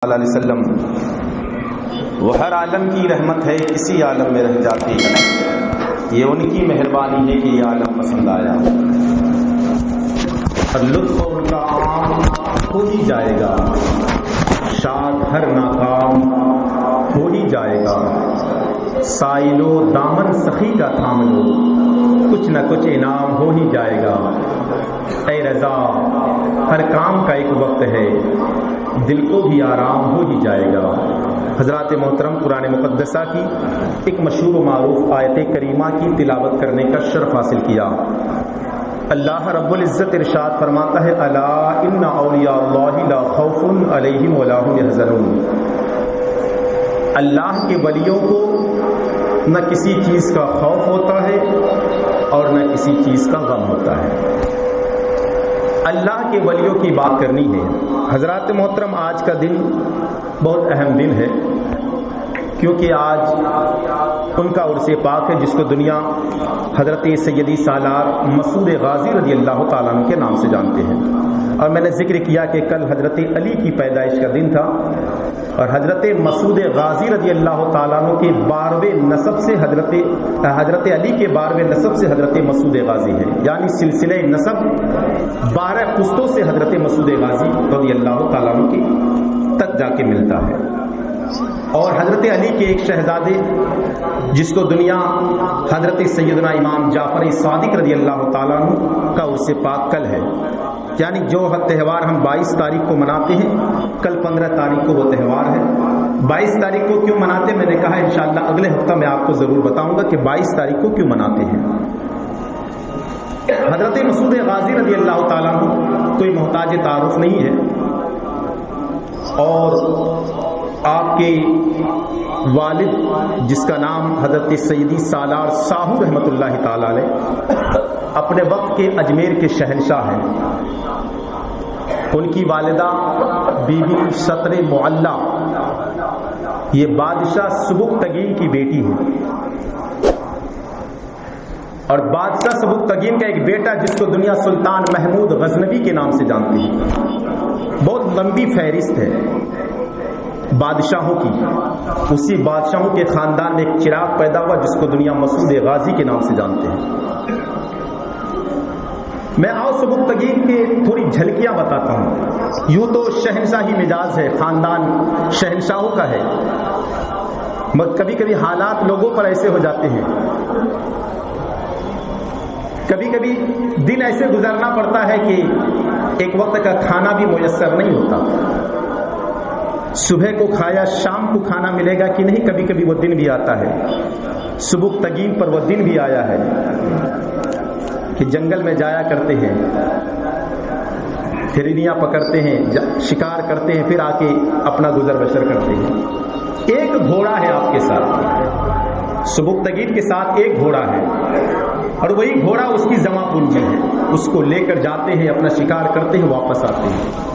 تعالی علیہ وسلم وہ ہر عالم کی رحمت ہے، اسی عالم میں رہ جاتے، یہ ان کی مہربانی ہے کہ یہ عالم پسند آیا، اور لطف ان کا عام ہو ہی جائے گا، شاد ہر ناکام ہو ہی جائے گا، سائلو دامن سخی کا تھام لو، کچھ نہ کچھ انعام ہو ہی جائے گا، اے رضا ہر کام کا ایک وقت ہے، دل کو بھی آرام ہو ہی جائے گا۔ حضرات محترم، قرآن مقدسہ کی ایک مشہور و معروف آیت کریمہ کی تلاوت کرنے کا شرف حاصل کیا۔ اللہ رب العزت ارشاد فرماتا ہے، الا ان اولیاء اللہ لا خوف علیہم ولا هم يحزنون، اللہ کے ولیوں کو نہ کسی چیز کا خوف ہوتا ہے اور نہ کسی چیز کا غم ہوتا ہے۔ اللہ کے ولیوں کی بات کرنی ہے۔ حضرات محترم، آج کا دن بہت اہم دن ہے، کیونکہ آج ان کا عرس پاک ہے جس کو دنیا حضرت سیدی سالار مسعود غازی رضی اللہ تعالیٰ عنہ کے نام سے جانتے ہیں۔ اور میں نے ذکر کیا کہ کل حضرت علی کی پیدائش کا دن تھا، اور حضرت مسعود غازی رضی اللہ تعالیٰ عنہ کے 12ویں نسب سے حضرت علی کے 12ویں نسب سے حضرت مسعود غازی ہے، یعنی سلسلہ نسب 12 پشتوں سے حضرت مسعود غازی رضی اللہ تعالیٰ عنہ کی تک جا کے ملتا ہے۔ اور حضرت علی کے ایک شہزادے جس کو دنیا حضرت سیدنا امام جعفر صادق رضی اللہ تعالیٰ عنہ کا عرس پاک کل ہے، یعنی جو تہوار ہم 22 تاریخ کو مناتے ہیں، کل 15 تاریخ کو وہ تہوار ہے۔ 22 تاریخ کو کیوں مناتے ہیں، میں نے کہا انشاءاللہ اگلے ہفتہ میں آپ کو ضرور بتاؤں گا کہ 22 تاریخ کو کیوں مناتے ہیں۔ حضرت مسعود غازی رضی اللہ تعالیٰ عنہ کوئی محتاج تعارف نہیں ہے، اور آپ کے والد جس کا نام حضرت سیدی سالار ساہو رحمۃ اللہ تعالی علیہ اپنے وقت کے اجمیر کے شہنشاہ ہیں، ان کی والدہ بی بی شطر معلہ یہ بادشاہ سبکتگین کی بیٹی ہے، اور بادشاہ سبکتگین کا ایک بیٹا جس کو دنیا سلطان محمود غزنوی کے نام سے جانتی ہے۔ بہت لمبی فہرست ہے بادشاہوں کی، اسی بادشاہوں کے خاندان میں ایک چراغ پیدا ہوا جس کو دنیا مسعود غازی کے نام سے جانتے ہیں۔ میں سبکتگین کے تھوڑی جھلکیاں بتاتا ہوں۔ یوں تو شہنشاہی مزاج ہے، خاندان شہنشاہوں کا ہے، مگر کبھی کبھی حالات لوگوں پر ایسے ہو جاتے ہیں، کبھی کبھی دن ایسے گزرنا پڑتا ہے کہ ایک وقت کا کھانا بھی میسر نہیں ہوتا، صبح کو کھایا شام کو کھانا ملے گا کہ نہیں، کبھی کبھی وہ دن بھی آتا ہے۔ سبکتگین پر وہ دن بھی آیا ہے کہ جنگل میں جایا کرتے ہیں، ہرنیاں پکڑتے ہیں، شکار کرتے ہیں، پھر آ کے اپنا گزر بسر کرتے ہیں۔ ایک گھوڑا ہے آپ کے ساتھ، سبکتگین کے ساتھ ایک گھوڑا ہے، اور وہی گھوڑا اس کی جمع پونجی ہے، اس کو لے کر جاتے ہیں، اپنا شکار کرتے ہیں، واپس آتے ہیں۔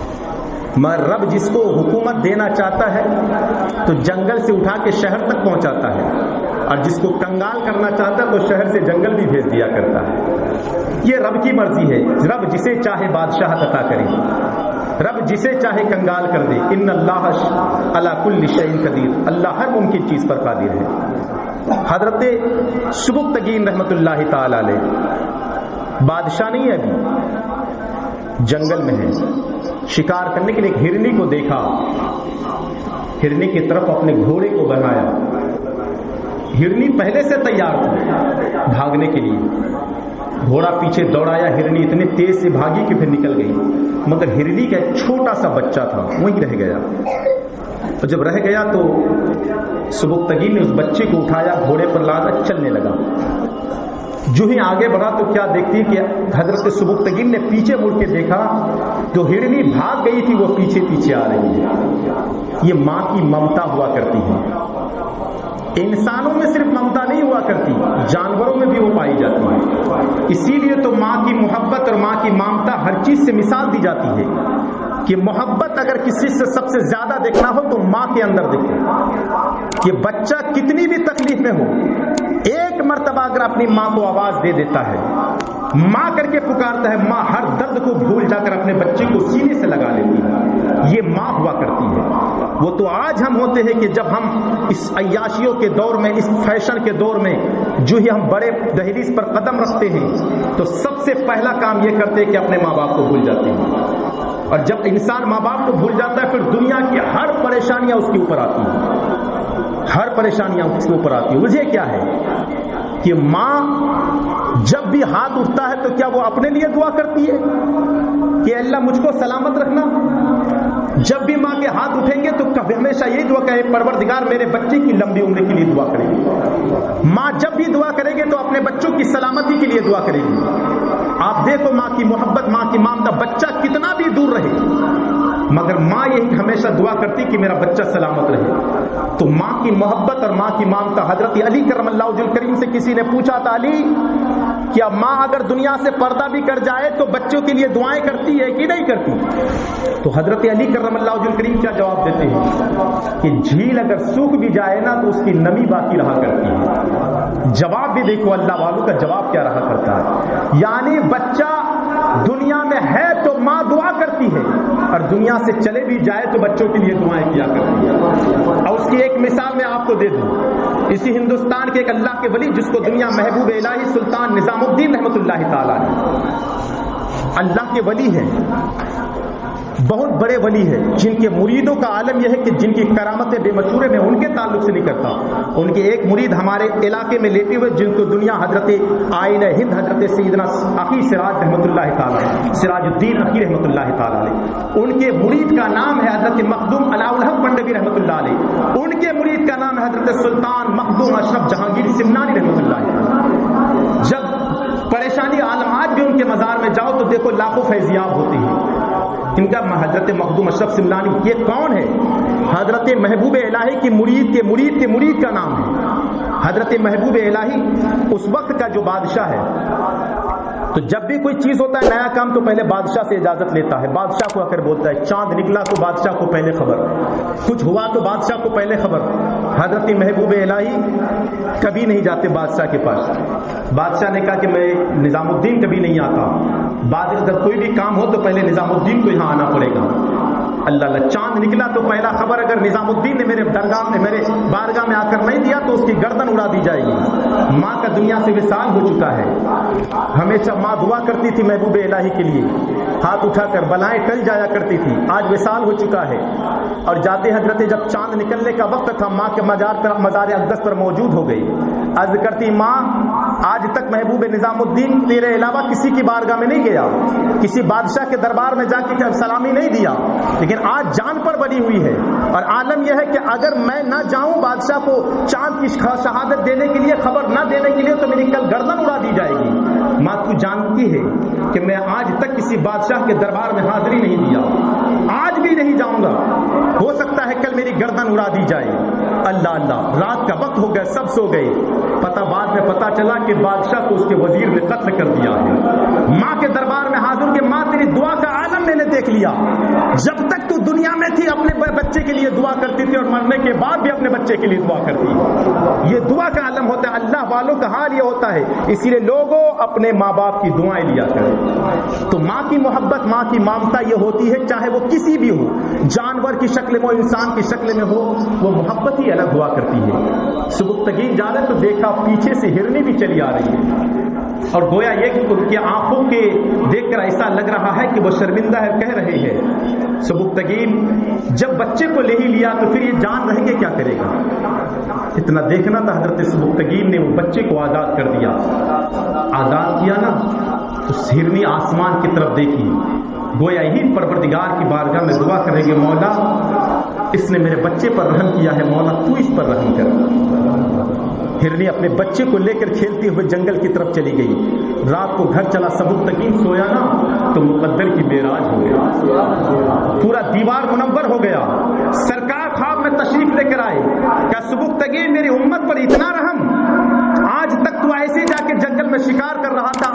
مگر رب جس کو حکومت دینا چاہتا ہے تو جنگل سے اٹھا کے شہر تک پہنچاتا ہے، اور جس کو کنگال کرنا چاہتا ہے تو شہر سے جنگل بھی بھیج دیا کرتا ہے۔ یہ رب کی مرضی ہے، رب جسے چاہے بادشاہت عطا کرے، رب جسے چاہے کنگال کر دے۔ ان اللہ علی کل شیء قدیر، اللہ ہر ممکن چیز پر قادر ہے۔ حضرت سبکتگین رحمت اللہ تعالی علیہ بادشاہ نہیں ہے، ابھی جنگل میں ہے، شکار کرنے کے لیے ایک ہرنی کو دیکھا، ہرنی کی طرف اپنے گھوڑے کو بنایا، ہرنی پہلے سے تیار تھی بھاگنے کے لیے، گھوڑا پیچھے دوڑایا، ہرنی اتنی تیز سے بھاگی کہ پھر نکل گئی، مگر ہرنی کا ایک چھوٹا سا بچہ تھا وہیں رہ گیا، اور جب رہ گیا تو سبکتگین نے اس بچے کو اٹھایا، گھوڑے پر لادا، چلنے لگا۔ جو ہی آگے بڑھا تو کیا دیکھتی کہ حضرت سبکتگین نے پیچھے مڑ کے دیکھا تو ہرنی بھاگ گئی تھی، وہ پیچھے پیچھے آ رہی ہے۔ یہ ماں کی ممتا ہوا کرتی ہے، انسانوں میں صرف ممتا نہیں ہوا کرتی، جانوروں میں بھی وہ پائی جاتی ہے۔ اسی لیے تو ماں کی محبت اور ماں کی ممتا ہر چیز سے مثال دی جاتی ہے۔ کہ محبت اگر کسی سے سب سے زیادہ دیکھنا ہو تو ماں کے اندر دیکھو کہ بچہ کتنی بھی تکلیف میں ہو، ایک مرتبہ اگر اپنی ماں کو آواز دے دیتا ہے، ماں کر کے پکارتا ہے، ماں ہر درد کو بھول جا کر اپنے بچے کو سینے سے لگا لیتی ہے۔ یہ ماں ہوا کرتی ہے۔ وہ تو آج ہم ہوتے ہیں کہ جب ہم اس عیاشیوں کے دور میں، اس فیشن کے دور میں جو ہی ہم بڑے دہلیز پر قدم رکھتے ہیں تو سب سے پہلا کام یہ کرتے ہیں کہ اپنے ماں باپ کو بھول جاتے ہیں، اور جب انسان ماں باپ کو بھول جاتا ہے پھر دنیا کی ہر پریشانیاں اس کے اوپر آتی ہیں، ہر پریشانیاں اس کے اوپر آتی ہیں۔ وجہ کیا ہے کہ ماں جب بھی ہاتھ اٹھتا ہے تو کیا وہ اپنے لیے دعا کرتی ہے کہ اللہ مجھ کو سلامت رکھنا؟ جب بھی ماں کے ہاتھ اٹھیں گے تو ہمیشہ یہی دعا کرے پروردگار میرے بچے کی لمبی عمر کے لیے دعا کرے گی۔ ماں جب بھی دعا کرے گی تو اپنے بچوں کی سلامتی کے لیے دعا کرے گی۔ آپ دیکھو ماں کی محبت، ماں کی ممتا، بچہ کتنا بھی دور رہے مگر ماں یہی ہمیشہ دعا کرتی کہ میرا بچہ سلامت رہے۔ تو ماں کی محبت اور ماں کی ممتا، حضرت علی کرم اللہ وجہ الکریم سے کسی نے پوچھا تھا، علی کیا ماں اگر دنیا سے پردہ بھی کر جائے تو بچوں کے لیے دعائیں کرتی ہے کہ نہیں کرتی؟ تو حضرت علی کرم اللہ وجہ الکریم کیا جواب دیتے ہیں کہ جھیل اگر سوکھ بھی جائے نا تو اس کی نمی باقی رہا کرتی ہے۔ جواب بھی دیکھو اللہ والوں کا جواب کیا رہا کرتا ہے، یعنی بچہ دنیا میں ہے تو ماں دعا کرتی ہے اور دنیا سے چلے بھی جائے تو بچوں کے لیے دعائیں کیا کرتی ہے۔ اور اس کی ایک مثال میں آپ کو دے دوں، اسی ہندوستان کے ایک اللہ کے ولی جس کو دنیا محبوب الہی سلطان نظام الدین رحمۃ اللہ تعالی اللہ کے ولی ہیں، بہت بڑے ولی ہیں جن کے مریدوں کا عالم یہ ہے کہ جن کی کرامتیں بے مشورے میں ان کے تعلق سے نہیں کرتا۔ ان کے ایک مرید ہمارے علاقے میں لیتے ہوئے جن کو دنیا حضرت آئین ہند حضرت سیدنا اخی سراج رحمۃ اللہ تعالی، سراج الدین اخی رحمۃ اللہ تعالی علیہ، ان کے مرید کا نام ہے حضرت مخدوم علاء الحق پنڈوی رحمۃ اللہ علیہ، ان کے مرید کا نام ہے حضرت سلطان مخدوم اشرف جہانگیر سمنانی رحمۃ اللہ علیہ۔ جب پریشانی عالم آج بھی ان کے مزار میں جاؤ تو دیکھو لاکھوں فیضیاب ہوتے ہیں۔ ان کا حضرت مخدوم اشرف سمنانی یہ کون ہے؟ حضرت محبوب الہی کی مرید کا نام ہے۔ حضرت محبوب الہی اس وقت کا جو بادشاہ ہے، تو جب بھی کوئی چیز ہوتا ہے نیا کام تو پہلے بادشاہ سے اجازت لیتا ہے، بادشاہ کو آ کر بولتا ہے، چاند نکلا تو بادشاہ کو پہلے خبر، کچھ ہوا تو بادشاہ کو پہلے خبر۔ حضرت محبوب الہی کبھی نہیں جاتے بادشاہ کے پاس۔ بادشاہ نے کہا کہ میں نظام الدین کبھی نہیں آتا، بعد اگر کوئی بھی کام ہو تو پہلے نظام الدین کو یہاں آنا پڑے گا۔ اللہ چاند نکلا تو پہلا خبر اگر نظام الدین نے میرے درگاہ میں، میرے بارگاہ میں آ کر نہیں دیا تو اس کی گردن اڑا دی جائے گی۔ ماں کا دنیا سے وصال ہو چکا ہے۔ ہمیشہ ماں دعا کرتی تھی محبوب الہی کے لیے، ہاتھ اٹھا کر بلائیں ٹل جایا کرتی تھی، آج وصال ہو چکا ہے۔ اور جاتے حضرت جب چاند نکلنے کا وقت تھا، ماں کے مزار اقدس پر موجود ہو گئی، عرض کرتی ماں آج تک محبوب نظام الدین تیرے علاوہ کسی کی بارگاہ میں نہیں گیا، کسی بادشاہ کے دربار میں جا کے سلامی نہیں دیا، لیکن آج جان پر بنی ہوئی ہے۔ اور عالم یہ ہے کہ اگر میں نہ جاؤں بادشاہ کو چاند کی شہادت دینے کے لیے، خبر نہ دینے کے لیے، تو میری کل گردن اڑا دی جائے گی۔ ماں تو جانتی ہے کہ میں آج تک کسی بادشاہ کے دربار میں حاضری نہیں دیا، آج بھی نہیں جاؤں گا، ہو سکتا ہے کل میری گردن اڑا دی جائے۔ اللہ اللہ، رات کا وقت ہو گیا، سب سو گئے، بعد میں پتا چلا کہ بادشاہ کو اس کے وزیر نے قتل کر دیا ہے۔ ماں کے دربار میں حاضر کہ ماں تیری دعا کا عالم میں نے دیکھ لیا، جب تک تو دنیا میں تھی اپنے بچے کے لیے دعا کرتی تھی اور مرنے کے بعد بھی اپنے بچے کے لیے دعا کرتی ہے۔ یہ دعا کا عالم ہوتا ہے، اللہ والوں کا حال یہ ہوتا ہے۔ اسی لیے لوگوں اپنے ماں باپ کی دعائیں لیا کریں۔ تو ماں کی محبت، ماں کی ممتا یہ ہوتی ہے، چاہے وہ کسی بھی ہو، جانور کی شکل میں ہو، انسان کی شکل میں ہو، وہ محبت ہی الگ ہوا کرتی ہے۔ سبکتگین جا رہے تو دیکھا پیچھے سے ہرنی بھی چلی آ رہی ہے، اور گویا یہ کہ ان کی آنکھوں کے دیکھ کر ایسا لگ رہا ہے کہ وہ شرمندہ ہے، کہہ رہے ہیں سبکتگین جب بچے کو لے ہی لیا تو پھر یہ جان رہیں گے کیا کرے گا۔ اتنا دیکھنا تھا، حضرت سبکتگین نے وہ بچے کو آزاد کر دیا۔ آزاد کیا نا تو ہرنی آسمان کی طرف دیکھی، گویا یہی پروردگار کی بارگاہ میں دعا کریں گے، مولا اس نے میرے بچے پر رحم کیا ہے، مولا تو اس پر رحم کر۔ ہرنی اپنے بچے کو لے کر کھیلتے ہوئے جنگل کی طرف چلی گئی۔ رات کو گھر چلا، سبکتگین سویا نا تو مقدر کی معراج ہو گیا، پورا دیوار منور ہو گیا۔ سرکار خواب میں تشریف لے کر آئے، کیا سبکتگین میری امت پر اتنا رحم؟ آج تک تو ایسے جا کے جنگل میں شکار کر رہا تھا،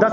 10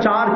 4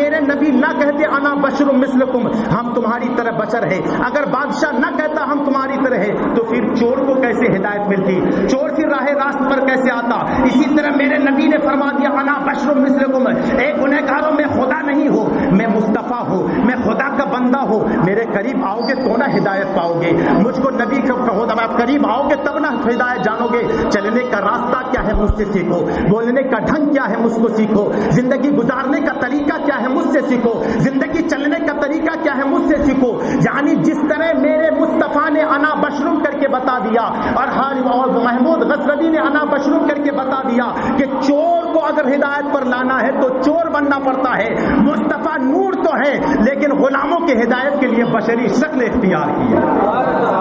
میرے نبی نہ کہتے انا بشر مثلکم ہم تمہاری طرح بشر ہے، اگر بادشاہ نہ کہتا ہم تمہاری طرح ہے، تو پھر چور کو کیسے ہدایت ملتی؟ چور پھر راہ راست پر کیسے آتا؟ اسی طرح میرے نبی نے فرما دیا انا بشر مثلکم، اے گنہگاروں میں خدا نہیں ہو، میں مصطفیٰ ہوں، میں خدا کا بندہ ہوں، میرے قریب آؤ گے تو نہ ہدایت پاؤ گے، مجھ کو نبی کہو، جب آپ قریب آؤ گے تب نہ ہدایت جانو گے۔ چلنے کا راستہ کیا ہے مجھ سے سیکھو، بولنے کا ڈھنگ کیا ہے مجھ کو سیکھو، زندگی گزارنے کا طریقہ کیا ہے مجھ سے سیکھو، زندگی چلنے کا طریقہ کیا ہے مجھ سے سیکھو۔ یعنی جس طرح میرے مصطفیٰ نے انا بشر کر کے بتا دیا، اور محمود غزنوی نے انا بشر کر کے بتا دیا کہ چور کو اگر ہدایت پر لانا ہے تو چور بننا پڑتا ہے۔ مصطفیٰ نور تو ہے لیکن غلاموں کے ہدایت کے لیے بشری شکل اختیار کی ہے،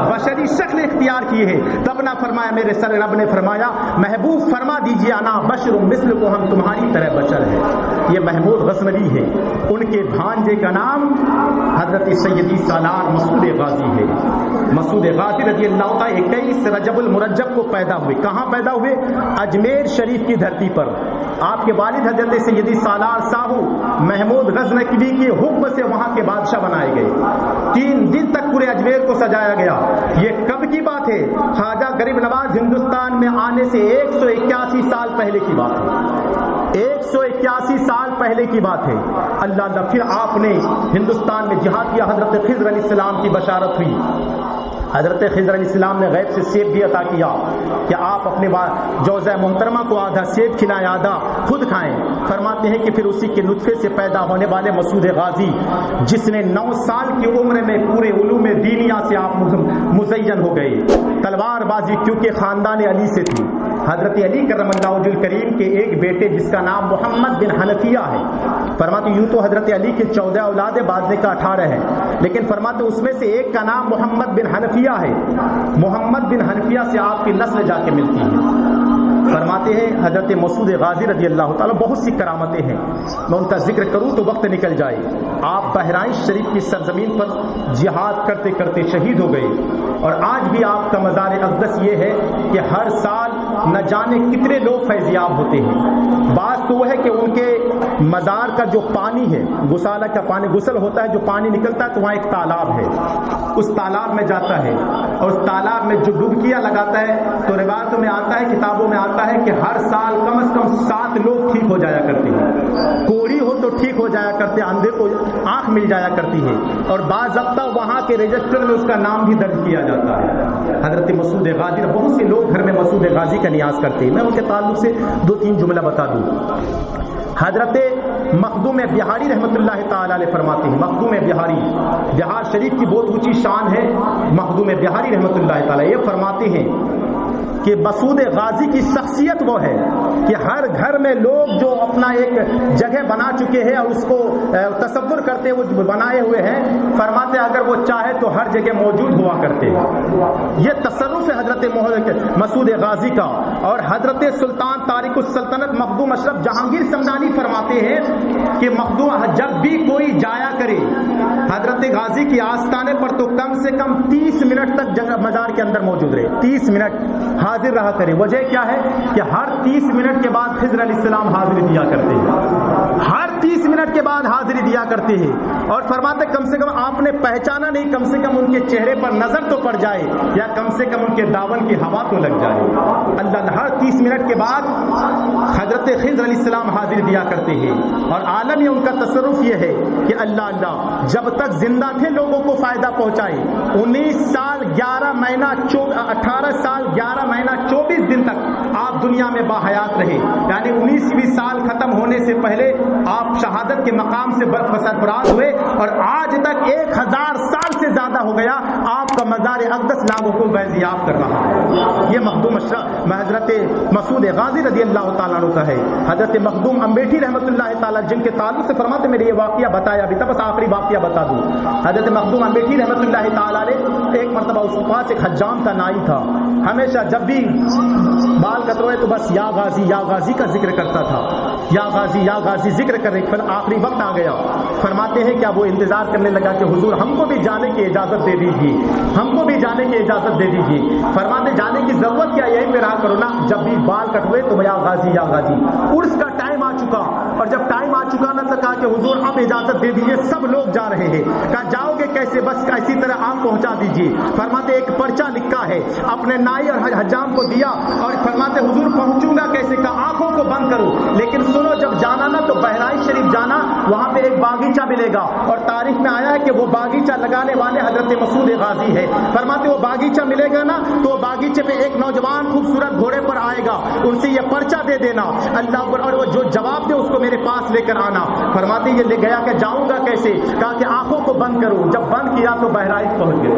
بشری شکل اختیار کی ہے۔ تب نہ فرمایا میرے سر رب نے فرمایا محبوب فرما دیجئے انا بشر مثل کو ہم تمہاری طرح بشر ہے۔ یہ محمود غزنوی ہے، ان کے بھانجے کا نام حضرت سیدی سالار مسعود غازی ہے۔ مسعود غازی رضی اللہ تعالیٰ 21 رجب المرجب کو پیدا ہوئے۔ کہاں پیدا ہوئے؟ اجمیر شریف کی دھرتی پر۔ آپ کے والد حضرت سیدی سالار صاحب محمود غزنوی کے حکم سے وہاں کے بادشاہ بنائے گئے۔ 3 دن تک پورے اجمیر کو سجایا گیا۔ یہ کب کی بات ہے؟ خواجہ غریب نواز ہندوستان میں آنے سے 181 سال پہلے کی بات ہے، 181 سال پہلے کی بات ہے۔ اللہ پھر آپ نے ہندوستان میں جہاد کیا۔ حضرت خضر علیہ السلام کی بشارت ہوئی، حضرت خضر علیہ السلام نے غیب سے سیب بھی عطا کیا کہ آپ اپنے جوزہ محترمہ کو آدھا سیب کھلائیں آدھا خود کھائیں۔ فرماتے ہیں کہ پھر اسی کے نطفے سے پیدا ہونے والے مسعود غازی جس نے 9 سال کی عمر میں پورے علوم دینیا سے آپ مزین ہو گئے۔ تلوار بازی کیونکہ خاندان علی سے تھی، حضرت علی کرم اللہ وجہ الکریم کے ایک بیٹے جس کا نام محمد بن حنفیہ ہے۔ فرماتے یوں تو حضرت علی کے 14 اولاد ہے، بعد میں کا 18 ہے، لیکن فرماتے اس میں سے ایک کا نام محمد بن حنفیہ ہے۔ محمد بن حنفیہ سے آپ کی نسل جا کے ملتی ہے۔ فرماتے ہیں حضرت مسعود غازی رضی اللہ تعالیٰ بہت سی کرامتیں ہیں، میں ان کا ذکر کروں تو وقت نکل جائے۔ آپ بحرائن شریف کی سرزمین پر جہاد کرتے کرتے شہید ہو گئے، اور آج بھی آپ کا مزار اقدس یہ ہے کہ ہر سال نہ جانے کتنے لوگ فیضیاب ہوتے ہیں۔ بات تو وہ ہے کہ ان کے مزار کا جو پانی ہے، غسالہ کا پانی، غسل ہوتا ہے جو پانی نکلتا ہے تو وہاں ایک تالاب ہے، اس تالاب میں جاتا ہے اور اس تالاب میں جو ڈبکیاں لگاتا ہے تو روایتوں میں آتا ہے، کتابوں میں آتا ہے کہ ہر سال کم از کم 7 لوگ ٹھیک ہو جایا کرتے ہیں۔ کوڑی ہو تو ٹھیک ہو جایا کرتے، اندھے کو آنکھ مل جایا کرتی ہے، اور باضابطہ وہاں کے رجسٹر میں اس کا نام بھی درج کیا جاتا ہے۔ حضرت مسعود غازی، بہت سے لوگ گھر میں مسعود غازی کا نیاز کرتے ہیں، میں ان کے تعلق سے 2-3 جملہ بتا دوں۔ حضرت مخدوم بہاری رحمۃ اللہ تعالی علیہ فرماتے ہیں، مخدوم بہاری بہار شریف کی بہت اونچی شان ہے، مخدوم بہاری رحمۃ اللہ تعالی یہ فرماتے ہیں کہ مسعود غازی کی شخصیت وہ ہے کہ ہر گھر میں لوگ جو اپنا ایک جگہ بنا چکے ہیں اور اس کو تصور کرتے وہ بنائے ہوئے ہیں، فرماتے ہیں اگر وہ چاہے تو ہر جگہ موجود ہوا کرتے ہیں۔ یہ تصرف ہے حضرت مسعود غازی کا۔ اور حضرت سلطان طارق السلطنت مخدوم اشرف جہانگیر سمدانی فرماتے ہیں کہ مخدوم جب بھی کوئی جایا کرے حضرت غازی کی آستانے پر تو کم سے کم 30 منٹ تک جگہ مزار کے اندر موجود رہے، 30 منٹ حاضر رہا کرے۔ وجہ کیا ہے کہ ہر 30 منٹ کے بعد خضر علیہ السلام حاضری دیا کرتے ہیں، ہر 30 منٹ کے بعد حاضری دیا کرتے ہیں، اور فرماتے کم سے کم آپ نے پہچانا نہیں، کم سے کم ان کے چہرے پر نظر تو پڑ جائے یا کم سے کم ان کے داون کی ہوا تو لگ جائے۔ اللہ ہر 30 منٹ کے بعد حضرت خضر علیہ السلام حاضری دیا کرتے ہیں، اور عالم ان کا تصرف یہ ہے کہ اللہ جب تک زندہ تھے لوگوں کو فائدہ پہنچائے۔ 19 سال 11 مہینہ 18 سال 11 مہینہ 24 دن تک آپ دنیا میں باحیات رہے، یعنی 19ویں سال ختم ہونے سے پہلے آپ شہادت کے مقام سے سرفراز ہوئے، اور آج تک 1000 سال سے زیادہ ہو گیا آپ کا مزار اقدس لوگوں کو فیضیاب کر رہا ہے۔ یہ مخدوم حضرت مسعود غازی رضی اللہ تعالیٰ عنہ کا ہے۔ حضرت مخدوم امبیٹھی رحمۃ اللہ تعالیٰ جن کے تعلق سے فرماتے میں نے یہ واقعہ بتایا ابھی تک، بس آخری واقعہ بتا دوں۔ حضرت مخدوم امبیٹھی رحمۃ اللہ تعالیٰ علیہ ایک مرتبہ اس کے پاس ایک حجام کا نائی تھا، ہمیشہ جب بھی بال کتروئے تو بس یا غازی کا ذکر کرتا تھا، یا غازی ذکر کر رہے۔ پھر آخری وقت آ گیا، فرماتے ہیں کیا وہ انتظار کرنے لگا کہ حضور ہم کو بھی جانے کی اجازت دے دیجیے، ہم کو بھی جانے کی اجازت دے دیجیے۔ فرماتے جانے کی ضرورت کیا، یہیں پہ رہا کرو نا، جب بھی بال کٹوئے تو یا غازی عرس کا ٹائم آ چکا، اور جب ٹائم آ چکا نا سے کہا کہ حضور اب اجازت دے دیجیے، سب لوگ جا رہے ہیں۔ کہا جاؤ گے کیسے؟ بس اسی طرح آپ پہنچا دیجیے۔ فرماتے ایک پرچہ لکھا ہے، اپنے نائی اور حجام کو دیا اور فرماتے حضور پہنچوں گا کیسے؟ کہا آنکھوں کو بند کرو، لیکن سنو جب جانا نا تو بہرائچ شریف جانا، وہاں پہ ایک باغیچہ ملے گا، اور تاریخ میں آیا ہے کہ وہ باغیچہ لگانے والے حضرت مسعود غازی ہے۔ فرماتے وہ باغیچہ ملے گا نا تو باغیچے پہ ایک نوجوان خوبصورت گھوڑے پر آئے گا، ان سے یہ پرچہ دے دینا اللہ پر، اور وہ جو جواب دے اس کو میرے پاس لے کر آنا۔ فرماتے یہ لے گیا کہ جاؤں گا کیسے؟ کہا کہ آنکھوں کو بند کرو، جب بند کیا تو بہرائچ پہنچ گئے،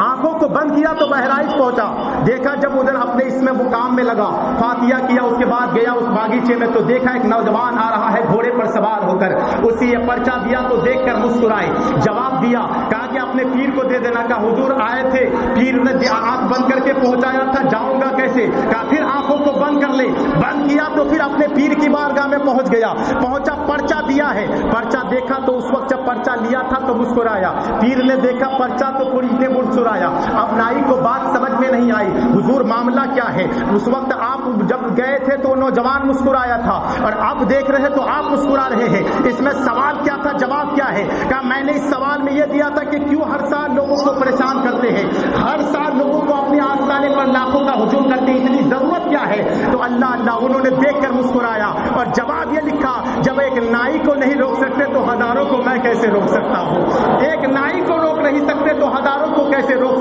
آنکھوں کو بند کیا تو بہرائچ پہنچا۔ دیکھا جب ادھر اپنے اس میں مقام میں لگا، فاتحہ کیا، اس کے بعد گیا اس باغیچے میں تو دیکھا ایک نوجوان آ رہا ہے گھوڑے پر سوار ہو کر، اسی یہ پرچہ دیا تو دیکھ کر مسکرائے، جواب دیا، کہا کہ اپنے پیر کو دے دینا۔ کہا حضور آئے تھے، پیر نے آنکھ بند کر کے پہنچایا تھا، جاؤں گا کیسے؟ کہا پھر آنکھوں کو بند کر لے، بند کیا تو پھر اپنے پیر کی بارگاہ میں پہنچ گیا، پہنچا پرچہ دیا ہے، پرچہ دیکھا تو اس وقت جب پرچہ لیا تھا تو مسکرایا، پیر نے دیکھا پرچہ تو پوری نے مسکرایا۔ اب نائی کو بات سمجھ میں نہیں آئی، حضور معاملہ کیا ہے؟ اس وقت آپ جب گئے تھے تو نوجوان مسکرایا تھا اور اب دیکھ رہے تو آپ مسکرا رہے ہیں، اس میں سوال کیا تھا، جواب کیا ہے؟ کہا میں نے اس سوال میں یہ دیا تھا کہ کیوں ہر سال لوگوں کو پریشان کرتے ہیں، ہر سال لوگوں کو اپنے آستانے پر لاکھوں کا ہجوم کرتے ہیں، اتنی ضرورت کیا ہے؟ تو اللہ اللہ انہوں نے دیکھ کر مسکرایا اور جواب یہ لکھا، جب ایک نائی کو نہیں روک سکتے تو ہزاروں کو میں کیسے روک سکتا ہوں، ایک نائی کو روک نہیں سکتے تو ہزاروں کو کیسے روک